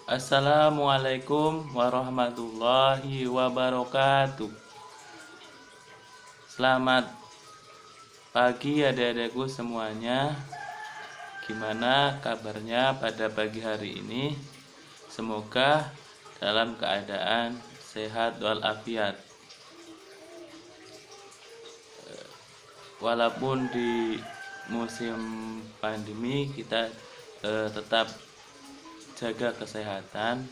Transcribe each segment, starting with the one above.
Assalamualaikum warahmatullahi wabarakatuh. Selamat pagi adik-adikku semuanya. Gimana kabarnya pada pagi hari ini? Semoga dalam keadaan sehat walafiat. Walaupun di musim pandemi kita tetap jaga kesehatan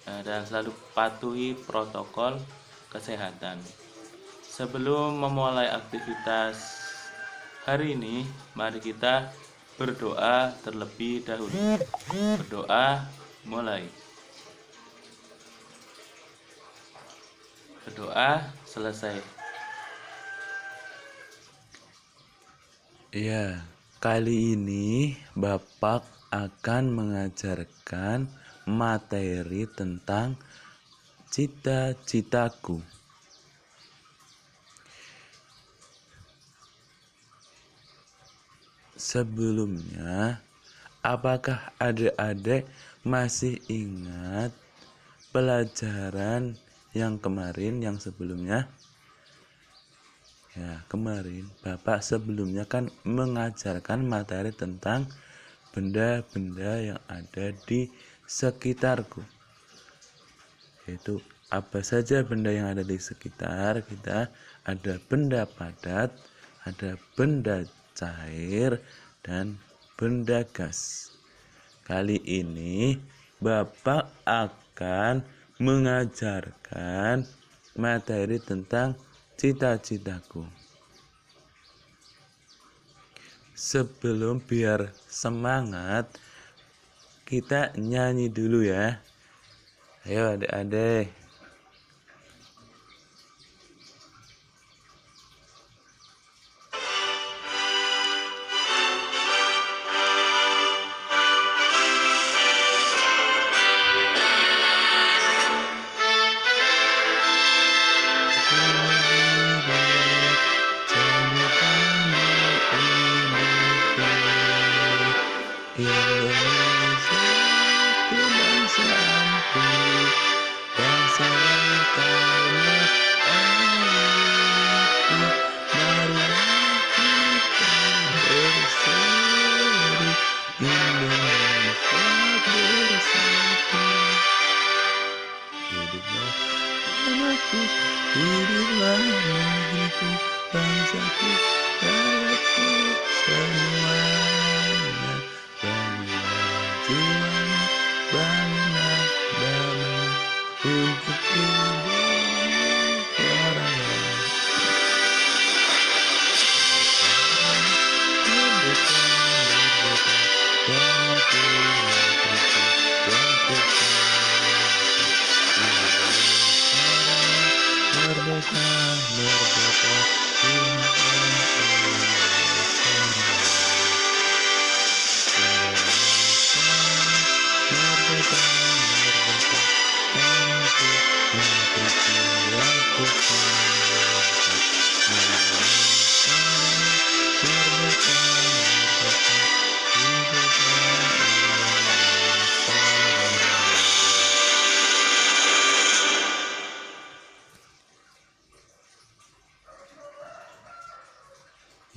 dan selalu patuhi protokol kesehatan. Sebelum memulai aktivitas hari ini, mari kita berdoa terlebih dahulu. Berdoa mulai. Berdoa selesai. Ya, kali ini Bapak akan mengajarkan materi tentang cita-citaku. Sebelumnya, apakah adik-adik masih ingat pelajaran yang kemarin, yang sebelumnya? Ya, kemarin Bapak sebelumnya kan mengajarkan materi tentang benda-benda yang ada di sekitarku. Yaitu apa saja benda yang ada di sekitar kita. Ada benda padat, ada benda cair, dan benda gas. Kali ini Bapak akan mengajarkan materi tentang cita-citaku. Sebelum biar semangat, kita nyanyi dulu ya. Ayo adik-adik. Indonesia ku bangsaku, bangsa dan tanah airku. Marilah kita berseri, Indonesia bersatu. Hiduplah tanahku, hiduplah negeriku, bangsaku, rakyatku semuanya. Bangunlah jiwanya, bangunlah damai untuk Indonesia Raya. Merdeka, merdeka, tanahku, negeriku yang merdeka, merdeka, Tuhan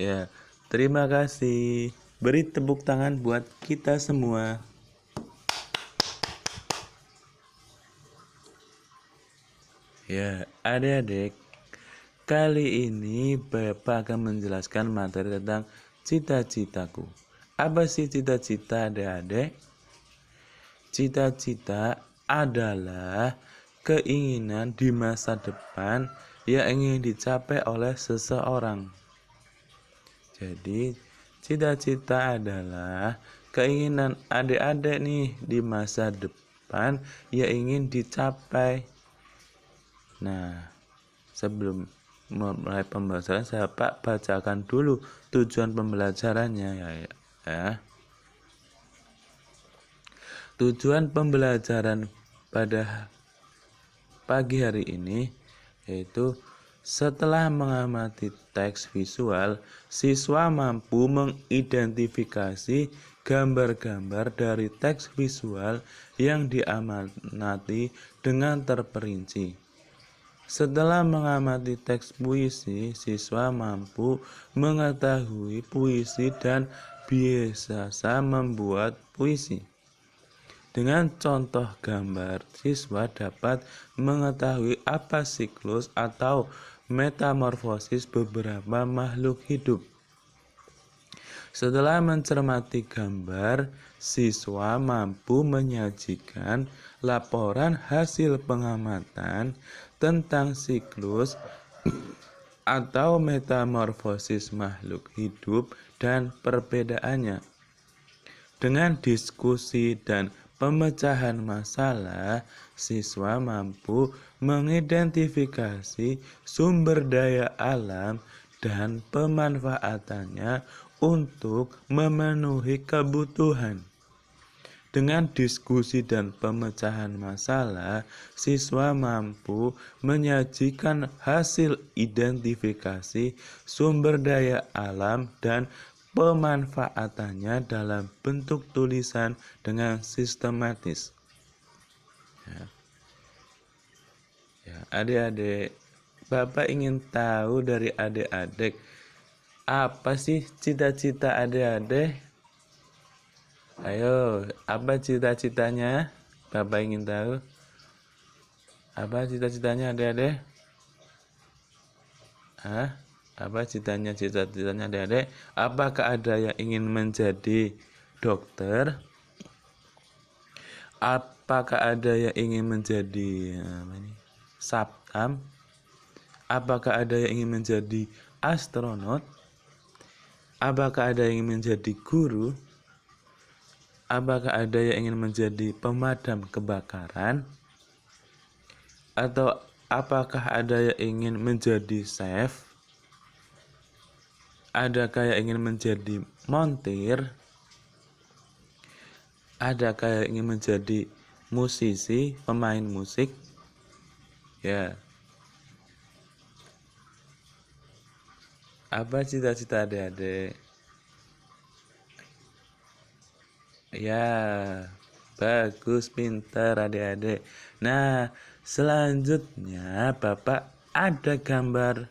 Ya, terima kasih. Beri tepuk tangan buat kita semua. Ya, adik-adik, kali ini Bapak akan menjelaskan materi tentang cita-citaku. Apa sih cita-cita adik-adik? Cita-cita adalah keinginan di masa depan yang ingin dicapai oleh seseorang. Jadi, cita-cita adalah keinginan adik-adik nih di masa depan yang ingin dicapai. Nah, sebelum mulai pembelajaran, saya Pak bacakan dulu tujuan pembelajarannya ya. Tujuan pembelajaran pada pagi hari ini yaitu setelah mengamati teks visual, siswa mampu mengidentifikasi gambar-gambar dari teks visual yang diamati dengan terperinci. Setelah mengamati teks puisi, siswa mampu mengetahui puisi dan biasa membuat puisi. Dengan contoh gambar, siswa dapat mengetahui apa siklus atau metamorfosis beberapa makhluk hidup. Setelah mencermati gambar, siswa mampu menyajikan laporan hasil pengamatan tentang siklus atau metamorfosis makhluk hidup dan perbedaannya. Dengan diskusi dan pemecahan masalah, siswa mampu mengidentifikasi sumber daya alam dan pemanfaatannya untuk memenuhi kebutuhan. Dengan diskusi dan pemecahan masalah, siswa mampu menyajikan hasil identifikasi sumber daya alam dan pemanfaatannya dalam bentuk tulisan dengan sistematis. Adik-adik, Bapak ingin tahu dari adik-adik, apa sih cita-cita adik-adik? Ayo, apa cita-citanya? Bapak ingin tahu. Apa cita-citanya adik-adik? Apa cita-citanya adik-adik? Apakah ada yang ingin menjadi dokter? Apakah ada yang ingin menjadi satpam? Apakah ada yang ingin menjadi astronot? Apakah ada yang ingin menjadi guru? Apakah ada yang ingin menjadi pemadam kebakaran? Atau apakah ada yang ingin menjadi chef? Adakah yang ingin menjadi montir? Adakah yang ingin menjadi musisi, pemain musik? Ya. Apa cita-cita adik-adik? Ya, bagus, pintar adik-adik. Nah, selanjutnya Bapak ada gambar.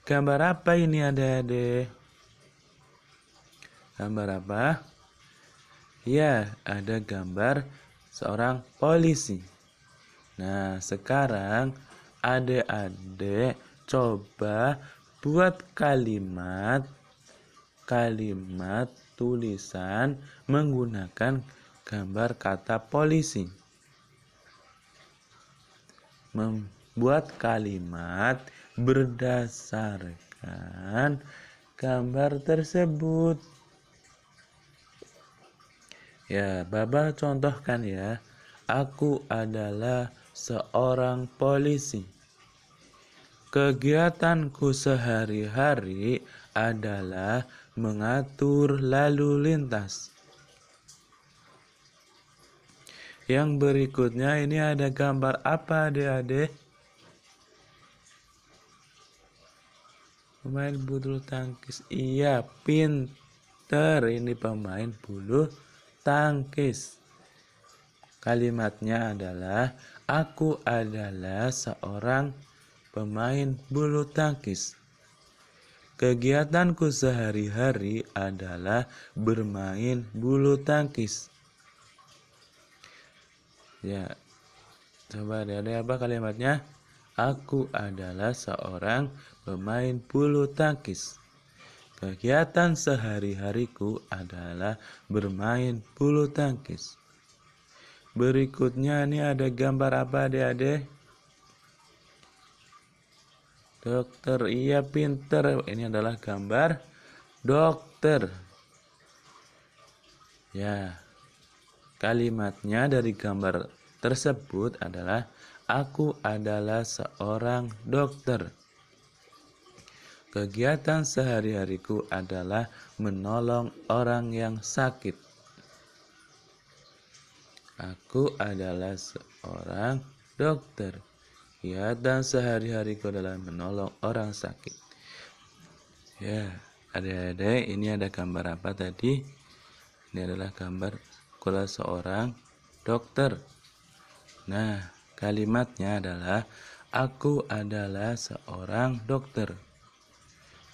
Gambar apa ini adik-adik? Gambar apa? Ya, ada gambar seorang polisi. Nah, sekarang adik-adik coba buat kalimat tulisan menggunakan gambar kata polisi. Membuat kalimat berdasarkan gambar tersebut. Ya, Bapak contohkan ya. Aku adalah seorang polisi. Kegiatanku sehari-hari adalah mengatur lalu lintas. Yang berikutnya ini ada gambar apa adik-adik? Pemain bulu tangkis. Iya, pinter. Ini pemain bulu tangkis. Kalimatnya adalah, aku adalah seorang pemain bulu tangkis. Kegiatanku sehari-hari adalah bermain bulu tangkis. Ya, coba ada apa kalimatnya? Aku adalah seorang pemain bulu tangkis. Kegiatan sehari-hariku adalah bermain bulu tangkis. Berikutnya ini ada gambar apa adik-adik? Dokter, iya pinter. Ini adalah gambar dokter. Ya, kalimatnya dari gambar tersebut adalah, aku adalah seorang dokter. Kegiatan sehari-hariku adalah menolong orang yang sakit. Aku adalah seorang dokter. Kegiatan sehari-hariku adalah menolong orang sakit. Ya, adik-adik, ini ada gambar apa tadi? Ini adalah gambar kepala seorang dokter. Nah, kalimatnya adalah aku adalah seorang dokter.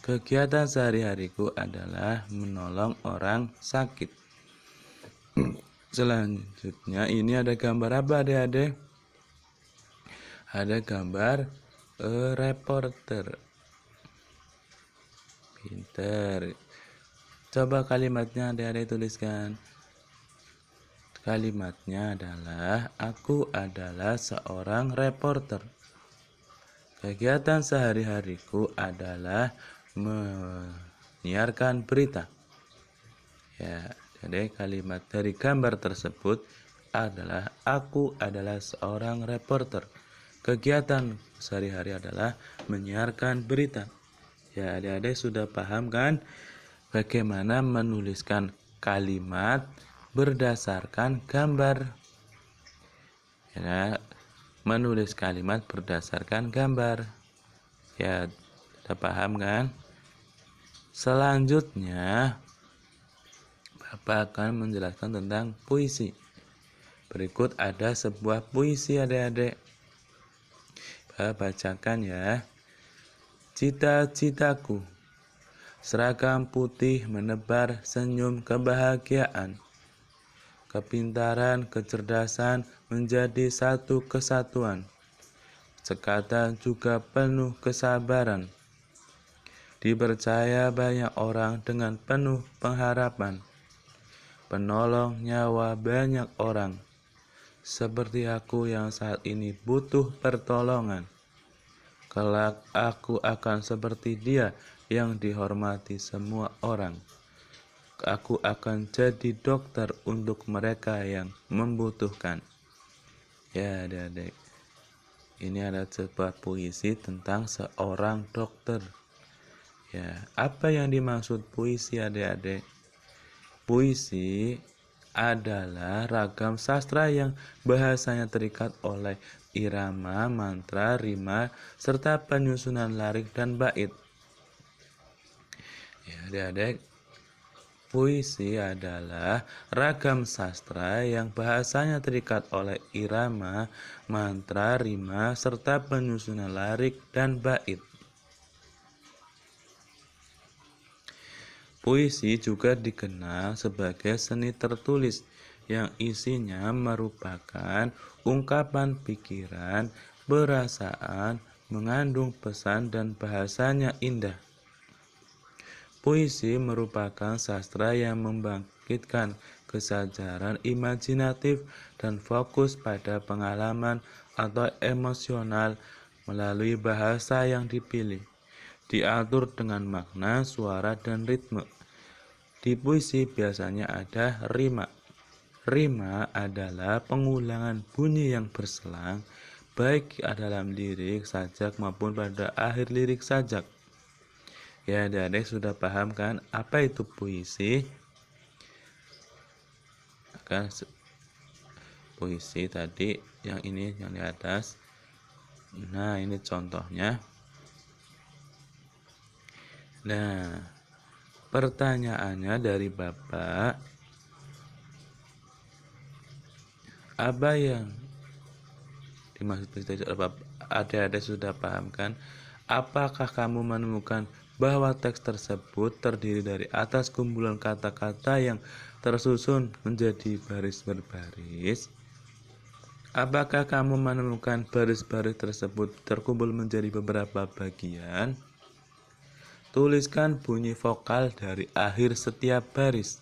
Kegiatan sehari-hariku adalah menolong orang sakit. Selanjutnya ini ada gambar apa adik-adik? Ada gambar reporter. Pinter. Coba kalimatnya adik-adik tuliskan. Kalimatnya adalah aku adalah seorang reporter. Kegiatan sehari-hariku adalah menyiarkan berita. Ya, jadi kalimat dari gambar tersebut adalah aku adalah seorang reporter. Kegiatan sehari-hari adalah menyiarkan berita. Ya, adik-adik sudah paham kan bagaimana menuliskan kalimat berdasarkan gambar. Ya, menulis kalimat berdasarkan gambar. Ya, sudah paham kan? Selanjutnya Bapak akan menjelaskan tentang puisi. Berikut ada sebuah puisi adik-adik. Bapak bacakan ya. Cita-citaku, seragam putih menebar senyum kebahagiaan. Kepintaran, kecerdasan menjadi satu kesatuan. Sekata juga penuh kesabaran. Dipercaya banyak orang dengan penuh pengharapan. Penolong nyawa banyak orang. Seperti aku yang saat ini butuh pertolongan. Kelak aku akan seperti dia yang dihormati semua orang. Aku akan jadi dokter untuk mereka yang membutuhkan. Ya adik-adik, ini ada sebuah puisi tentang seorang dokter. Ya, apa yang dimaksud puisi adik-adik? Puisi adalah ragam sastra yang bahasanya terikat oleh irama, mantra, rima, serta penyusunan lirik dan bait. Ya adik-adik, puisi adalah ragam sastra yang bahasanya terikat oleh irama, mantra, rima, serta penyusunan lirik dan bait. Puisi juga dikenal sebagai seni tertulis yang isinya merupakan ungkapan pikiran, perasaan, mengandung pesan dan bahasanya indah. Puisi merupakan sastra yang membangkitkan kesadaran imajinatif dan fokus pada pengalaman atau emosional melalui bahasa yang dipilih, diatur dengan makna, suara, dan ritme. Di puisi biasanya ada rima. Rima adalah pengulangan bunyi yang berselang, baik dalam lirik, sajak maupun pada akhir lirik sajak. Ya, adik-adik sudah paham kan apa itu puisi? Kan puisi tadi yang ini yang di atas. Nah, ini contohnya. Nah, pertanyaannya dari Bapak, apa yang dimaksud puisi? Adik-adik sudah paham kan? Apakah kamu menemukan bahwa teks tersebut terdiri dari atas kumpulan kata-kata yang tersusun menjadi baris berbaris? Apakah kamu menemukan baris-baris tersebut terkumpul menjadi beberapa bagian? Tuliskan bunyi vokal dari akhir setiap baris.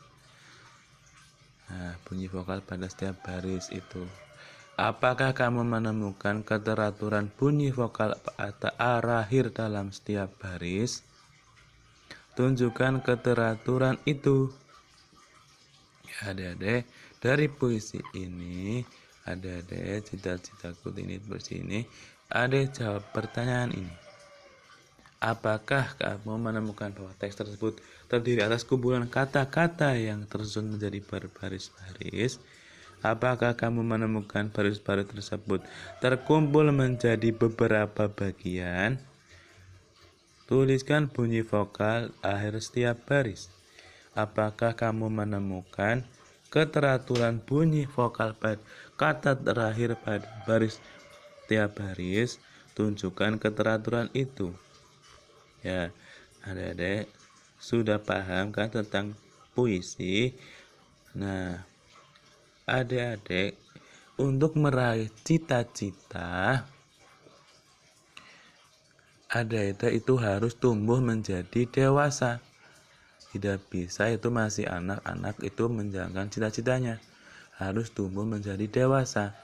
Nah, bunyi vokal pada setiap baris itu. Apakah kamu menemukan keteraturan bunyi vokal atau akhir dalam setiap baris? Tunjukkan keteraturan itu. Ya adik-adik, dari puisi ini, adik-adik cita-citaku ini bersini, adik jawab pertanyaan ini. Apakah kamu menemukan bahwa teks tersebut terdiri atas kumpulan kata-kata yang tersusun menjadi berbaris-baris? Apakah kamu menemukan baris-baris tersebut terkumpul menjadi beberapa bagian? Tuliskan bunyi vokal akhir setiap baris. Apakah kamu menemukan keteraturan bunyi vokal pada kata terakhir pada baris tiap baris? Tunjukkan keteraturan itu. Ya, adik-adik sudah paham kan tentang puisi? Nah, adik-adik untuk meraih cita-cita, adik-adik itu harus tumbuh menjadi dewasa. Tidak bisa itu masih anak-anak itu menjalankan cita-citanya. Harus tumbuh menjadi dewasa.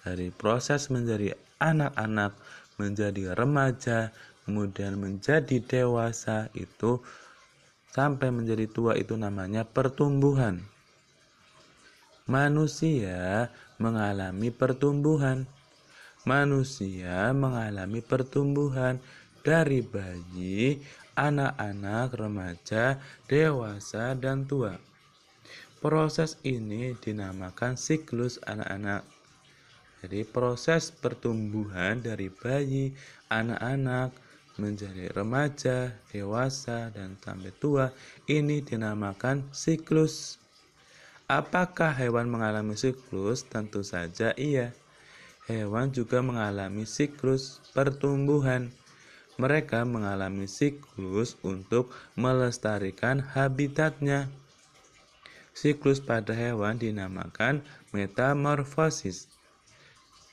Dari proses menjadi anak-anak, menjadi remaja, kemudian menjadi dewasa, itu sampai menjadi tua, itu namanya pertumbuhan. Manusia mengalami pertumbuhan. Manusia mengalami pertumbuhan dari bayi, anak-anak, remaja, dewasa, dan tua. Proses ini dinamakan siklus anak-anak. Jadi proses pertumbuhan dari bayi, anak-anak, menjadi remaja, dewasa, dan sampai tua, ini dinamakan siklus. Apakah hewan mengalami siklus? Tentu saja iya. Hewan juga mengalami siklus pertumbuhan. Mereka mengalami siklus untuk melestarikan habitatnya. Siklus pada hewan dinamakan metamorfosis.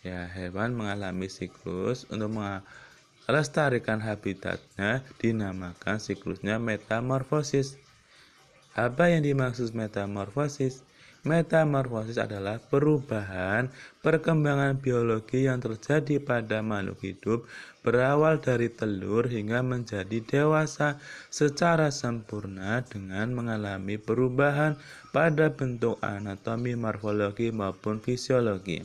Ya, hewan mengalami siklus untuk melestarikan habitatnya, dinamakan siklusnya metamorfosis. Apa yang dimaksud metamorfosis? Metamorfosis adalah perubahan perkembangan biologi yang terjadi pada makhluk hidup berawal dari telur hingga menjadi dewasa secara sempurna dengan mengalami perubahan pada bentuk anatomi, morfologi maupun fisiologi.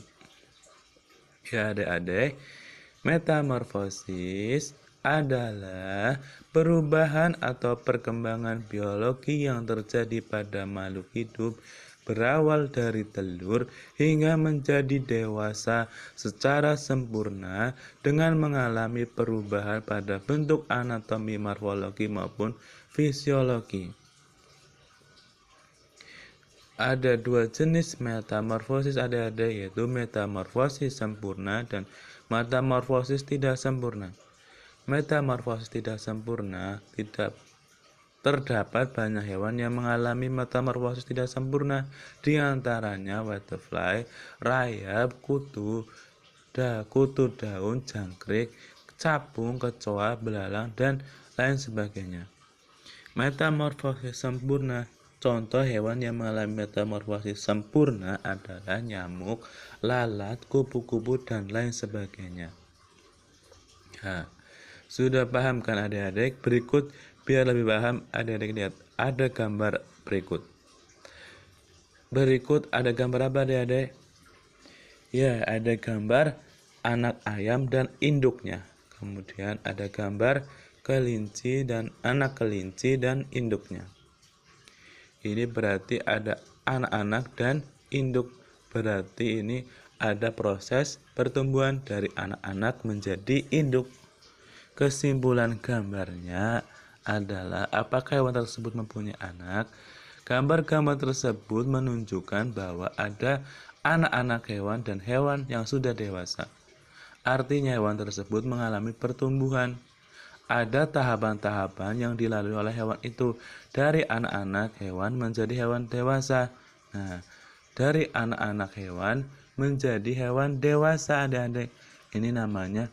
Ya adik-adik, metamorfosis adalah perubahan atau perkembangan biologi yang terjadi pada makhluk hidup berawal dari telur hingga menjadi dewasa secara sempurna dengan mengalami perubahan pada bentuk anatomi, morfologi maupun fisiologi. Ada dua jenis metamorfosis adik-adik, yaitu metamorfosis sempurna dan metamorfosis tidak sempurna. Metamorfosis tidak sempurna, tidak terdapat banyak hewan yang mengalami metamorfosis tidak sempurna, di antaranya butterfly, rayap, kutu daun, jangkrik, capung, kecoa, belalang, dan lain sebagainya. Metamorfosis sempurna. Contoh hewan yang mengalami metamorfosis sempurna adalah nyamuk, lalat, kupu-kupu, dan lain sebagainya. Nah, sudah paham kan adik-adik? Berikut biar lebih paham, adik-adik lihat ada gambar berikut. Berikut ada gambar apa adik-adik? Ya, ada gambar anak ayam dan induknya. Kemudian ada gambar kelinci dan anak kelinci dan induknya. Ini berarti ada anak-anak dan induk. Berarti ini ada proses pertumbuhan dari anak-anak menjadi induk. Kesimpulan gambarnya adalah apakah hewan tersebut mempunyai anak? Gambar-gambar tersebut menunjukkan bahwa ada anak-anak hewan dan hewan yang sudah dewasa. Artinya hewan tersebut mengalami pertumbuhan. Ada tahapan-tahapan yang dilalui oleh hewan itu dari anak-anak hewan menjadi hewan dewasa. Nah, dari anak-anak hewan menjadi hewan dewasa adik-adik. Ini namanya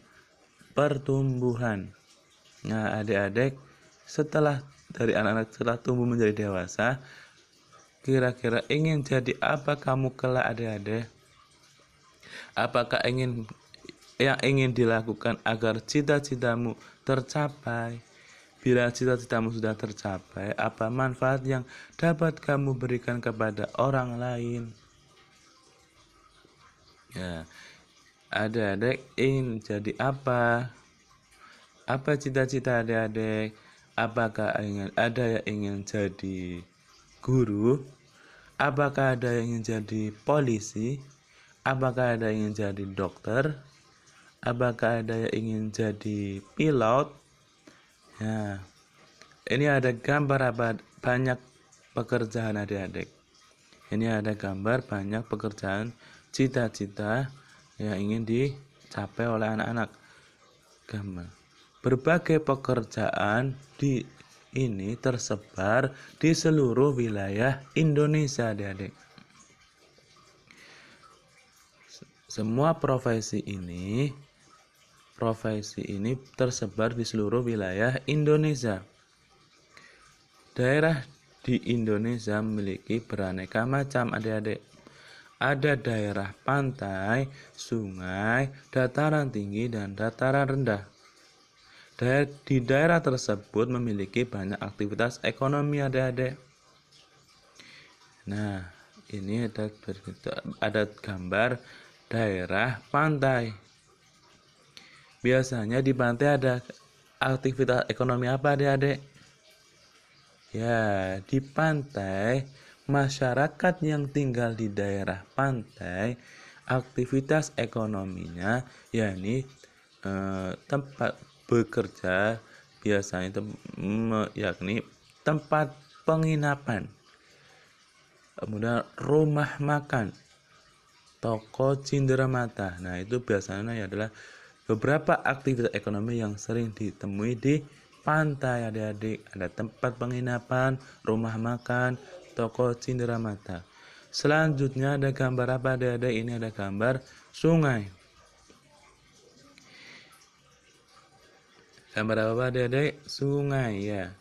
pertumbuhan. Nah, adik-adik, setelah dari anak-anak setelah tumbuh menjadi dewasa, kira-kira ingin jadi apa kamu kelak adik-adik? Apakah yang ingin dilakukan agar cita-citamu tercapai? Bila cita-citamu sudah tercapai, apa manfaat yang dapat kamu berikan kepada orang lain? Ya, adik-adik ingin jadi apa? Apa cita-cita adik-adik? Apakah ada yang ingin jadi guru? Apakah ada yang ingin jadi polisi? Apakah ada yang ingin jadi dokter? Apakah ada yang ingin jadi pilot? Ya, ini ada gambar apa? Banyak pekerjaan adik-adik. Ini ada gambar banyak pekerjaan cita-cita yang ingin dicapai oleh anak-anak. Gambar. Berbagai pekerjaan ini tersebar di seluruh wilayah Indonesia, adik-adik. Semua profesi ini tersebar di seluruh wilayah Indonesia. Daerah di Indonesia memiliki beraneka macam, adik-adik. Ada daerah pantai, sungai, dataran tinggi, dan dataran rendah. Di daerah tersebut memiliki banyak aktivitas ekonomi, adik-adik. Nah, ini ada gambar daerah pantai. Biasanya di pantai ada aktivitas ekonomi apa, adik-adik? Ya, di pantai, masyarakat yang tinggal di daerah pantai, aktivitas ekonominya yakni tempat bekerja, biasanya yakni tempat penginapan, kemudian rumah makan, toko cenderamata. Nah, itu biasanya adalah beberapa aktivitas ekonomi yang sering ditemui di pantai, adik-adik. Ada tempat penginapan, rumah makan, toko cenderamata. Selanjutnya ada gambar apa, adik-adik? Ini ada gambar sungai. Gambar apa, adik-adik? Sungai, ya.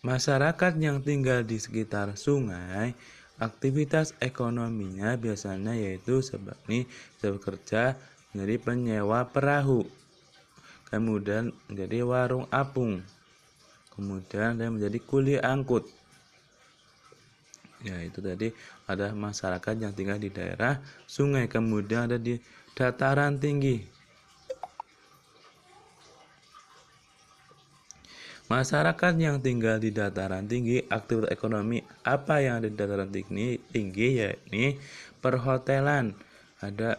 Masyarakat yang tinggal di sekitar sungai, aktivitas ekonominya biasanya yaitu seperti bekerja menjadi penyewa perahu, kemudian menjadi warung apung, kemudian dia menjadi kuli angkut. Ya, itu tadi ada masyarakat yang tinggal di daerah sungai, kemudian ada di dataran tinggi. Masyarakat yang tinggal di dataran tinggi, aktivitas ekonomi apa yang ada di dataran tinggi yakni perhotelan, ada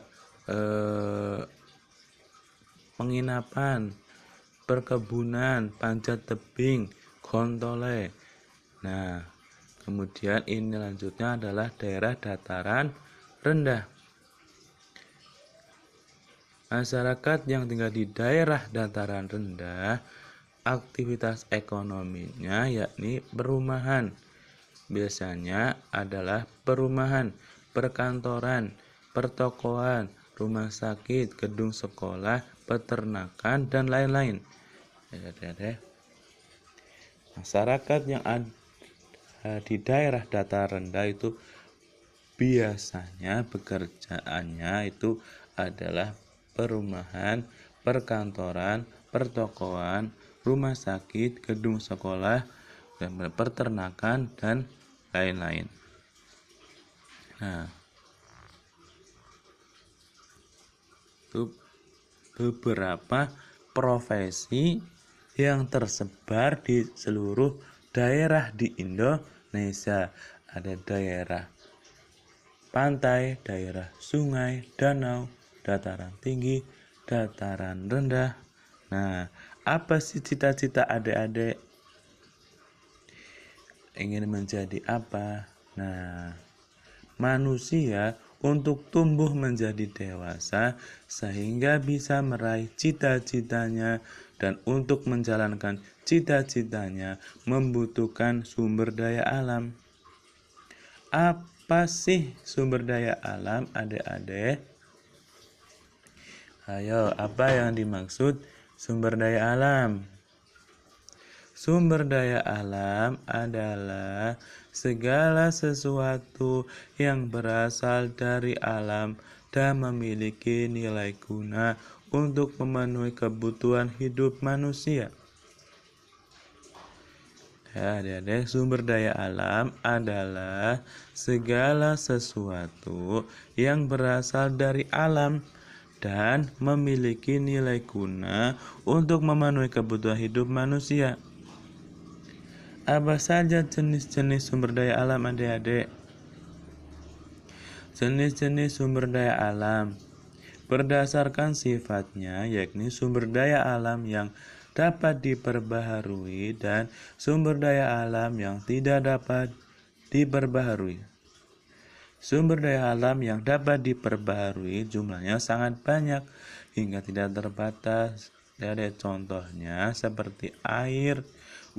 penginapan, perkebunan, panjat tebing, gontole. Nah, kemudian ini lanjutnya adalah daerah dataran rendah. Masyarakat yang tinggal di daerah dataran rendah, aktivitas ekonominya yakni perumahan. Biasanya adalah perumahan, perkantoran, pertokoan, rumah sakit, gedung sekolah, peternakan, dan lain-lain. Masyarakat yang ada di daerah dataran rendah itu biasanya pekerjaannya itu adalah perumahan, perkantoran, pertokoan, rumah sakit, gedung sekolah, dan peternakan, dan lain-lain. Nah, itu beberapa profesi yang tersebar di seluruh daerah di Indonesia. Ada daerah pantai, daerah sungai, danau, dataran tinggi, dataran rendah. Nah, apa sih cita-cita adik-adik? Ingin menjadi apa? Nah, manusia untuk tumbuh menjadi dewasa sehingga bisa meraih cita-citanya, dan untuk menjalankan cita-citanya membutuhkan sumber daya alam. Apa sih sumber daya alam, adik-adik? Ayo, apa yang dimaksud sumber daya alam? Sumber daya alam adalah segala sesuatu yang berasal dari alam dan memiliki nilai guna untuk memenuhi kebutuhan hidup manusia. Ya, adik-adik, sumber daya alam adalah segala sesuatu yang berasal dari alam dan memiliki nilai guna untuk memenuhi kebutuhan hidup manusia. Apa saja jenis-jenis sumber daya alam, adik-adik? Jenis-jenis sumber daya alam berdasarkan sifatnya, yakni sumber daya alam yang dapat diperbaharui dan sumber daya alam yang tidak dapat diperbaharui. Sumber daya alam yang dapat diperbaharui jumlahnya sangat banyak hingga tidak terbatas. Dari contohnya seperti air,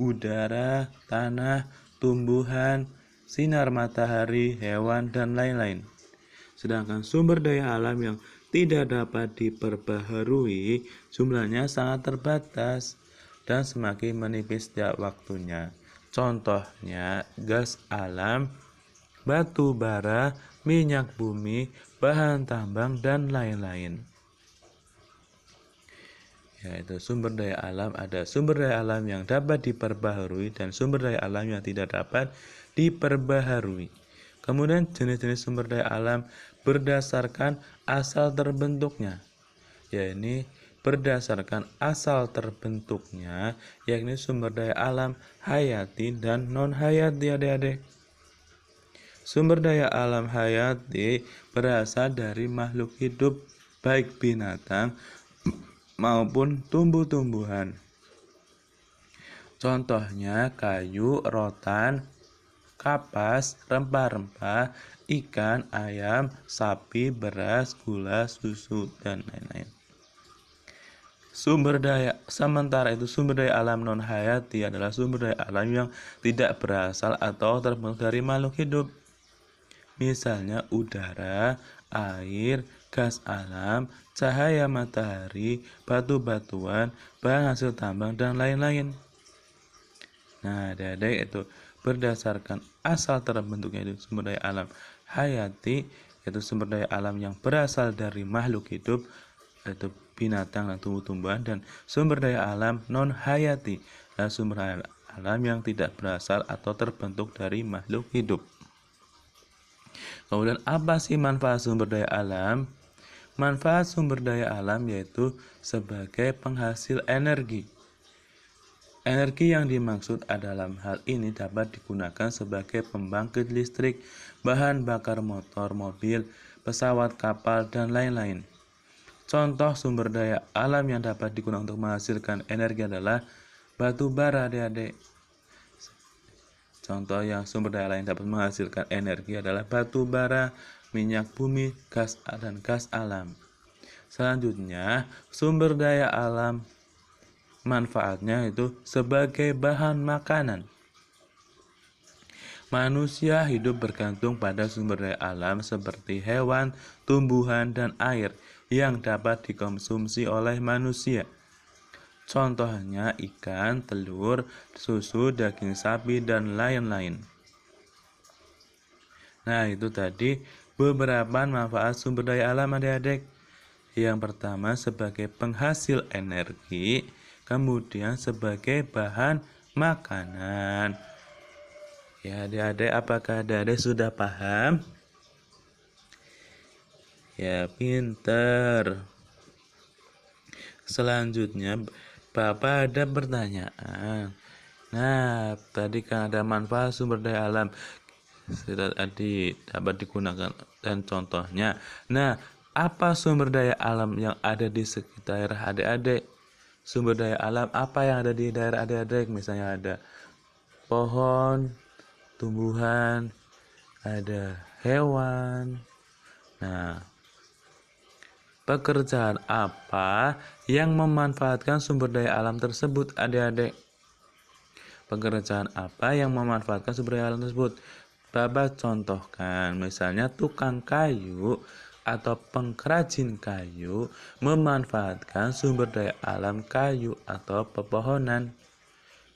udara, tanah, tumbuhan, sinar matahari, hewan, dan lain-lain. Sedangkan sumber daya alam yang tidak dapat diperbaharui jumlahnya sangat terbatas dan semakin menipis setiap waktunya. Contohnya gas alam, batu bara, minyak bumi, bahan tambang, dan lain-lain. Yaitu sumber daya alam, ada sumber daya alam yang dapat diperbaharui dan sumber daya alam yang tidak dapat diperbaharui. Kemudian jenis-jenis sumber daya alam berdasarkan asal terbentuknya, yakni berdasarkan asal terbentuknya, yakni sumber daya alam hayati dan non hayati. Adik-adik, sumber daya alam hayati berasal dari makhluk hidup baik binatang maupun tumbuh-tumbuhan. Contohnya kayu, rotan, kapas, rempah-rempah, ikan, ayam, sapi, beras, gula, susu, dan lain-lain. Sementara itu sumber daya alam non hayati adalah sumber daya alam yang tidak berasal atau terbentuk dari makhluk hidup. Misalnya udara, air, gas alam, cahaya matahari, batu-batuan, bahan hasil tambang, dan lain-lain. Nah, adik-adik, itu berdasarkan asal terbentuknya itu sumber daya alam hayati, yaitu sumber daya alam yang berasal dari makhluk hidup, yaitu binatang dan tumbuh-tumbuhan, dan sumber daya alam non hayati adalah sumber daya alam yang tidak berasal atau terbentuk dari makhluk hidup. Kemudian apa sih manfaat sumber daya alam? Manfaat sumber daya alam yaitu sebagai penghasil energi. Energi yang dimaksud dalam hal ini dapat digunakan sebagai pembangkit listrik, bahan bakar motor, mobil, pesawat, kapal, dan lain-lain. Contoh sumber daya alam yang dapat digunakan untuk menghasilkan energi adalah batu bara, adik-adik. Contoh yang sumber daya lain dapat menghasilkan energi adalah batu bara, minyak bumi, gas dan gas alam. Selanjutnya, sumber daya alam manfaatnya itu sebagai bahan makanan. Manusia hidup bergantung pada sumber daya alam seperti hewan, tumbuhan, dan air yang dapat dikonsumsi oleh manusia. Contohnya ikan, telur, susu, daging sapi, dan lain-lain. Nah, itu tadi beberapa manfaat sumber daya alam, adik-adik. Yang pertama sebagai penghasil energi, kemudian sebagai bahan makanan. Ya, adik-adik, apakah adik-adik sudah paham? Ya, pinter. Selanjutnya Bapak ada pertanyaan. Nah, tadi kan ada manfaat sumber daya alam sudah tadi dapat digunakan dan contohnya. Nah, apa sumber daya alam yang ada di sekitar adik-adik? Sumber daya alam apa yang ada di daerah adik-adik? Misalnya ada pohon, tumbuhan, ada hewan. Nah, pekerjaan apa yang memanfaatkan sumber daya alam tersebut, adik-adik? Pekerjaan apa yang memanfaatkan sumber daya alam tersebut? Bapak contohkan, misalnya tukang kayu atau pengrajin kayu memanfaatkan sumber daya alam kayu atau pepohonan.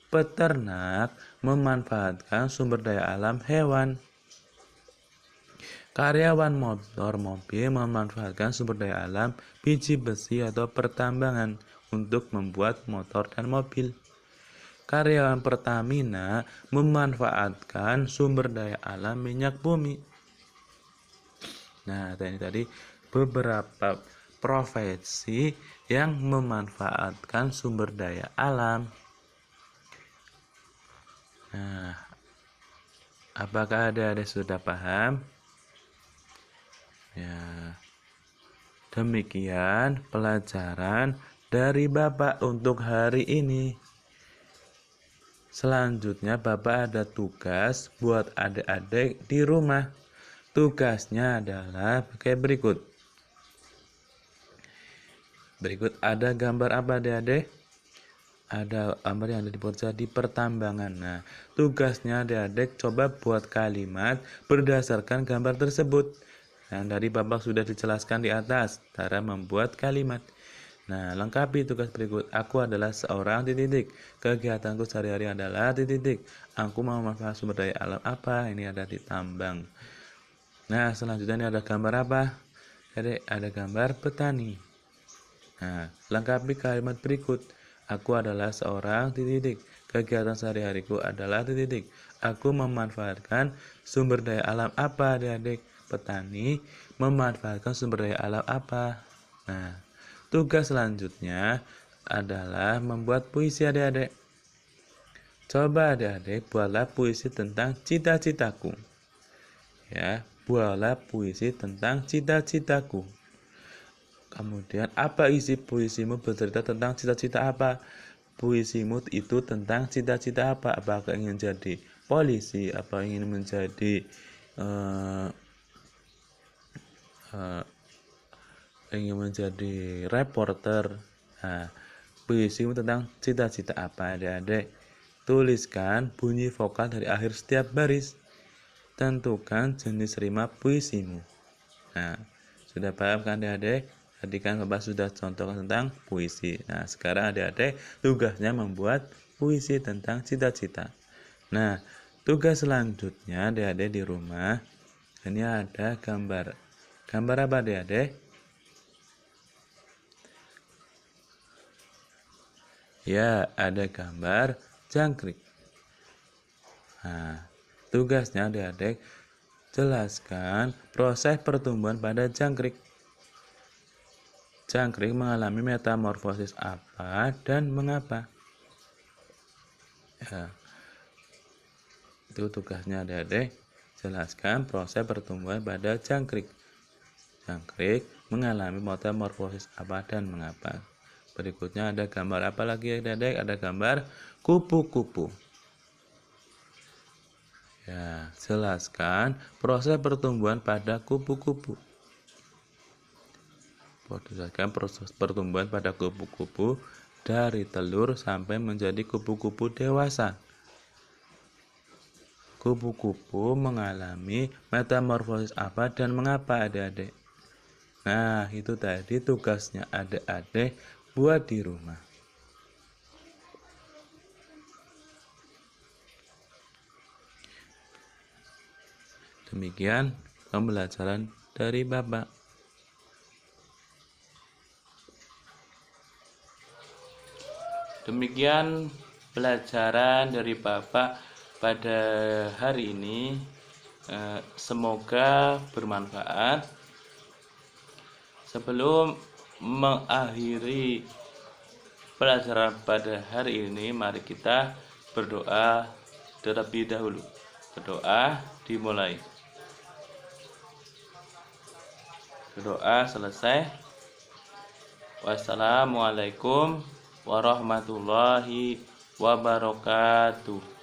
Peternak memanfaatkan sumber daya alam hewan. Karyawan motor mobil memanfaatkan sumber daya alam biji besi atau pertambangan untuk membuat motor dan mobil. Karyawan Pertamina memanfaatkan sumber daya alam minyak bumi. Nah, ini tadi beberapa profesi yang memanfaatkan sumber daya alam. Nah, apakah ada sudah paham? Ya, demikian pelajaran dari Bapak untuk hari ini. Selanjutnya Bapak ada tugas buat adik-adik di rumah. Tugasnya adalah kayak berikut. Berikut ada gambar apa adik-adik? Ada gambar yang ada di di pertambangan. Nah, tugasnya adik-adik coba buat kalimat berdasarkan gambar tersebut. Nah, dari Bapak sudah dijelaskan di atas cara membuat kalimat. Nah, lengkapi tugas berikut. Aku adalah seorang titik. Kegiatanku sehari-hari adalah titik. Aku mau memanfaatkan sumber daya alam apa? Ini ada di tambang. Nah, selanjutnya ini ada gambar apa? Jadi ada gambar petani. Nah, lengkapi kalimat berikut. Aku adalah seorang titik. Kegiatan sehari-hariku adalah titik. Aku memanfaatkan sumber daya alam apa, adik-adik? Petani memanfaatkan sumber daya alam apa? Nah, tugas selanjutnya adalah membuat puisi adik-adik. Coba adik-adik buatlah puisi tentang cita-citaku. Ya, buatlah puisi tentang cita-citaku. Kemudian apa isi puisimu bercerita tentang cita-cita apa? Puisimu itu tentang cita-cita apa? Apakah ingin jadi polisi? Apa ingin menjadi reporter? Nah, puisimu tentang cita-cita apa adik-adik? Tuliskan bunyi vokal dari akhir setiap baris. Tentukan jenis rima puisimu. Nah, sudah paham kan adik-adik? Tadi kan Bapak sudah contohkan tentang puisi. Nah, sekarang adik-adik tugasnya membuat puisi tentang cita-cita. Nah, tugas selanjutnya adik-adik di rumah, ini ada gambar. Gambar apa adik-adik? Ya, ada gambar jangkrik. Nah, tugasnya adik-adik jelaskan proses pertumbuhan pada jangkrik. Jangkrik mengalami metamorfosis apa dan mengapa? Ya, itu tugasnya adik-adik jelaskan proses pertumbuhan pada jangkrik. Jangkrik mengalami metamorfosis apa dan mengapa? Berikutnya ada gambar apa lagi adik-adik? Ada gambar kupu-kupu. Ya, jelaskan proses pertumbuhan pada kupu-kupu. Jelaskan proses pertumbuhan pada kupu-kupu dari telur sampai menjadi kupu-kupu dewasa. Kupu-kupu mengalami metamorfosis apa dan mengapa adik-adik? Nah, itu tadi tugasnya adik-adik buat di rumah. Demikian pembelajaran dari Bapak. Demikian pelajaran dari Bapak pada hari ini. Semoga bermanfaat. Sebelum mengakhiri pelajaran pada hari ini, mari kita berdoa terlebih dahulu. Berdoa dimulai. Berdoa selesai. Wassalamualaikum warahmatullahi wabarakatuh.